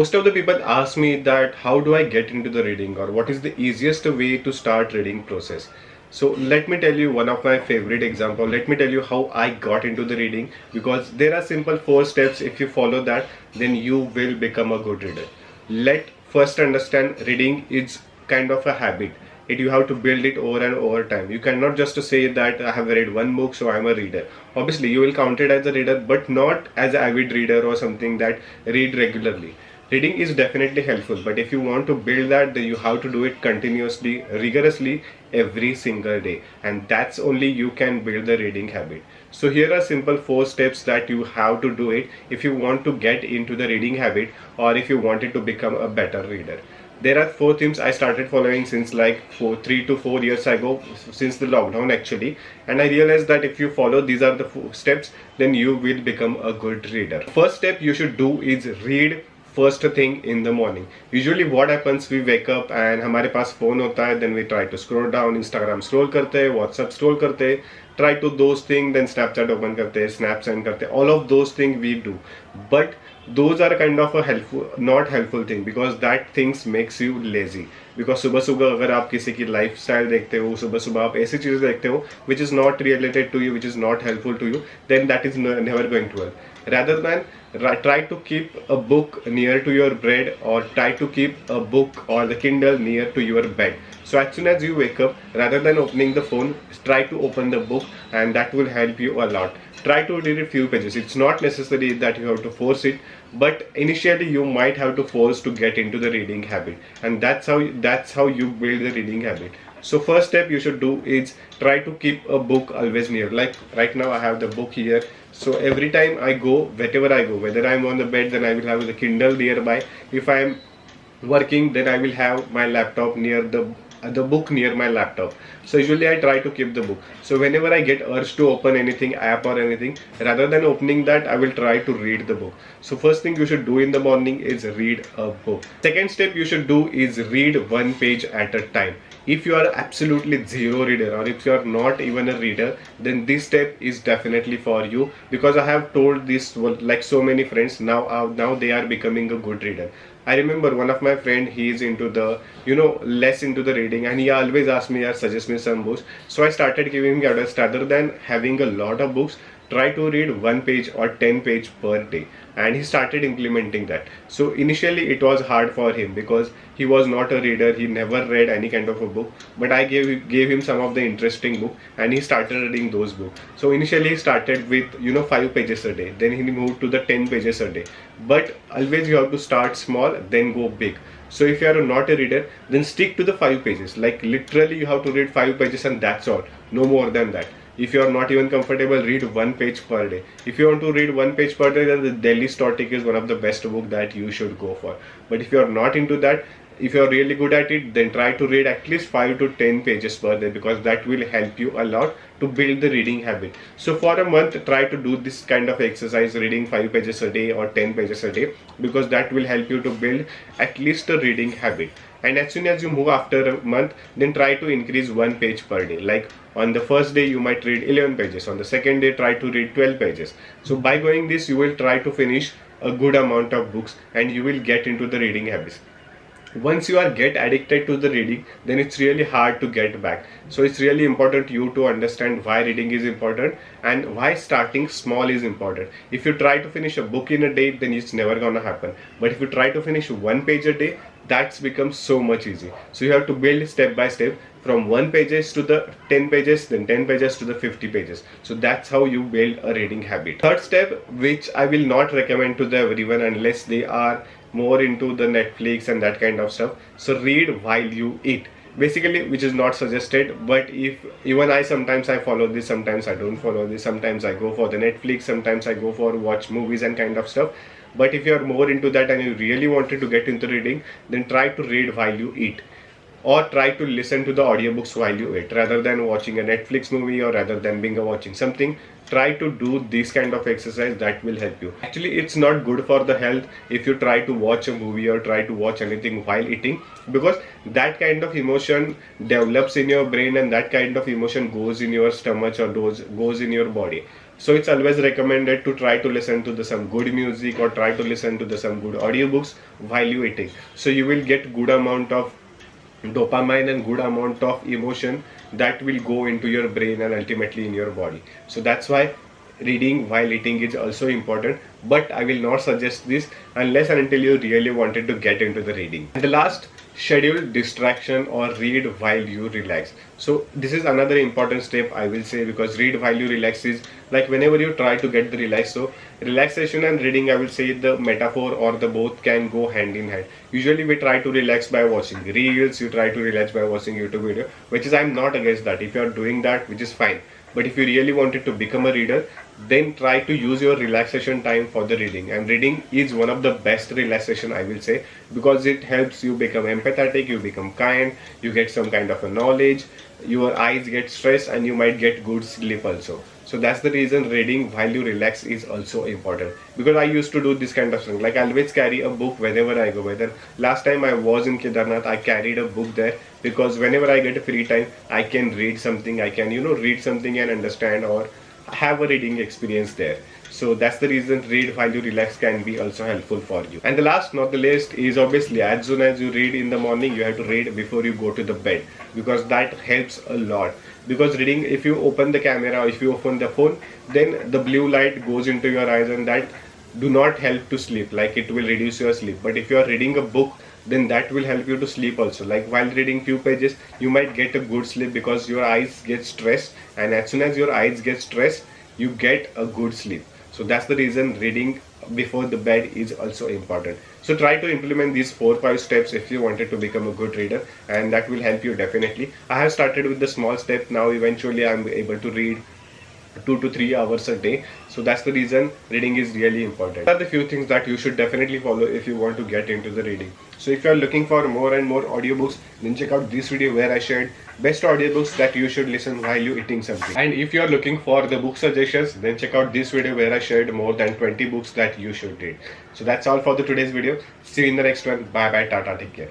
Most of the people ask me that how do I get into the reading or what is the easiest way to start reading process. So let me tell you one of my favorite example. Let me tell you how I got into the reading, because there are simple 4 steps. If you follow that, then you will become a good reader. Let first understand reading is kind of a habit. You have to build it over and over time. You cannot just say that I have read one book so I'm a reader. Obviously you will count it as a reader, but not as an avid reader or something that read regularly. Reading is definitely helpful, but if you want to build that, then you have to do it continuously, rigorously, every single day, and that's only you can build the reading habit. So here are simple 4 steps that you have to do it if you want to get into the reading habit, or if you wanted to become a better reader. There are 4 themes I started following since like 3 to 4 years ago, since the lockdown actually, and I realized that if you follow these are the 4 steps, then you will become a good reader. First step you should do is read first thing in the morning. Usually what happens, we wake up and हमारे पास phone होता है, then we try to scroll down, Instagram scroll करते हैं, WhatsApp scroll करते हैं, try to those things, then Snapchat open करते हैं, Snap send करते हैं, all of those things we do, but those are kind of a not helpful thing, because that things makes you lazy. Because सुबह सुबह अगर आप किसी की lifestyle देखते हो, सुबह सुबह आप ऐसी चीजें देखते हो which is not related to you, which is not helpful to you, then that is never going to help. Rather than try to keep a book near to your bed, or try to keep a book or the Kindle near to your bed. So as soon as you wake up, rather than opening the phone, try to open the book, and that will help you a lot. Try to read a few pages. It's not necessary that you have to force it, but initially you might have to force to get into the reading habit, and that's how you build the reading habit. So first step you should do is try to keep a book always near. Like right now I have the book here, so every time I go, wherever I go, whether I'm on the bed, then I will have the Kindle nearby. If I'm working, then I will have my laptop near the book near my laptop. So usually I try to keep the book. So whenever I get urged to open anything, app or anything, rather than opening that, I will try to read the book. So first thing you should do in the morning is read a book. Second step you should do is read one page at a time. If you are absolutely zero reader, or if you are not even a reader, then this step is definitely for you, because I have told this like so many friends. Now they are becoming a good reader. I remember one of my friend, he is into the less into the reading, and he always asked me or suggest me some books. So I started giving him advice, rather than having a lot of books, try to read 1 page or 10 page per day, and he started implementing that. So initially it was hard for him, because he was not a reader, he never read any kind of a book, but I gave him some of the interesting book, and he started reading those books. So initially he started with 5 pages a day, then he moved to the 10 pages a day, but always you have to start small, then go big. So if you are not a reader, then stick to the 5 pages. Like literally you have to read 5 pages, and that's all, no more than that. If you are not even comfortable, read 1 page per day. If you want to read 1 page per day, then the Delhi Stoic is one of the best book that you should go for. But if you are not into that, if you are really good at it, then try to read at least 5 to 10 pages per day, because that will help you a lot to build the reading habit. So for a month, try to do this kind of exercise, reading 5 pages a day or 10 pages a day, because that will help you to build at least a reading habit. And as soon as you move after a month, then try to increase 1 page per day. Like on the first day you might read 11 pages, on the second day try to read 12 pages. So by going this, you will try to finish a good amount of books, and you will get into the reading habits. Once you are get addicted to the reading, then it's really hard to get back. So it's really important you to understand why reading is important, and why starting small is important. If you try to finish a book in a day, then it's never gonna happen. But if you try to finish 1 page a day, that's becomes so much easy. So you have to build step by step, from 1 pages to the 10 pages, then 10 pages to the 50 pages. So that's how you build a reading habit. Third step, which I will not recommend to the everyone unless they are more into the Netflix and that kind of stuff. So read while you eat, basically, which is not suggested. But if even sometimes I follow this, sometimes I don't follow this, sometimes I go for the Netflix, sometimes I go for watch movies and kind of stuff. But if you are more into that and you really wanted to get into reading, then try to read while you eat, or try to listen to the audiobooks while you eat, rather than watching a Netflix movie, or rather than being watching something. Try to do this kind of exercise, that will help you. Actually, it's not good for the health if you try to watch a movie or try to watch anything while eating, because that kind of emotion develops in your brain, and that kind of emotion goes in your stomach or goes in your body. So it's always recommended to try to listen to some good music or try to listen to some good audiobooks while you eating. So you will get good amount of dopamine and good amount of emotion that will go into your brain and ultimately in your body. So that's why reading while eating is also important, but I will not suggest this unless and until you really wanted to get into the reading. And the last, schedule distraction or read while you relax. So this is another important step I will say, because read while you relax is like whenever you try to get the relax. So relaxation and reading, I will say the metaphor or the both can go hand in hand. Usually we try to relax by watching reels, you try to relax by watching YouTube video, which is, I'm not against that. If you are doing that, which is fine. But if you really wanted to become a reader, then try to use your relaxation time for the reading. And reading is one of the best relaxation, I will say, because it helps you become empathetic, you become kind, you get some kind of a knowledge, your eyes get stressed, and you might get good sleep also. So that's the reason reading while you relax is also important. Because I used to do this kind of thing, like I always carry a book wherever I go. Whether last time I was in Kedarnath, I carried a book there, because whenever I get a free time, I can read something, I can read something and understand or have a reading experience there. So that's the reason read while you relax can be also helpful for you. And the last, not the least, is obviously as soon as you read in the morning, you have to read before you go to the bed, because that helps a lot. Because reading, if you open the camera or if you open the phone, then the blue light goes into your eyes and that do not help to sleep, like it will reduce your sleep. But if you are reading a book, then that will help you to sleep also. Like while reading few pages, you might get a good sleep because your eyes get stressed, and as soon as your eyes get stressed, you get a good sleep. So that's the reason reading before the bed is also important. So try to implement these 4-5 steps if you wanted to become a good reader, and that will help you definitely. I have started with the small step. Now eventually I'm able to read 2 to 3 hours a day. So that's the reason reading is really important. These are the few things that you should definitely follow if you want to get into the reading. So if you are looking for more and more audiobooks, then check out this video where I shared best audiobooks that you should listen while you eating something. And if you are looking for the book suggestions, then check out this video where I shared more than 20 books that you should read. So that's all for the today's video. See you in the next one. Bye bye, tata, take care.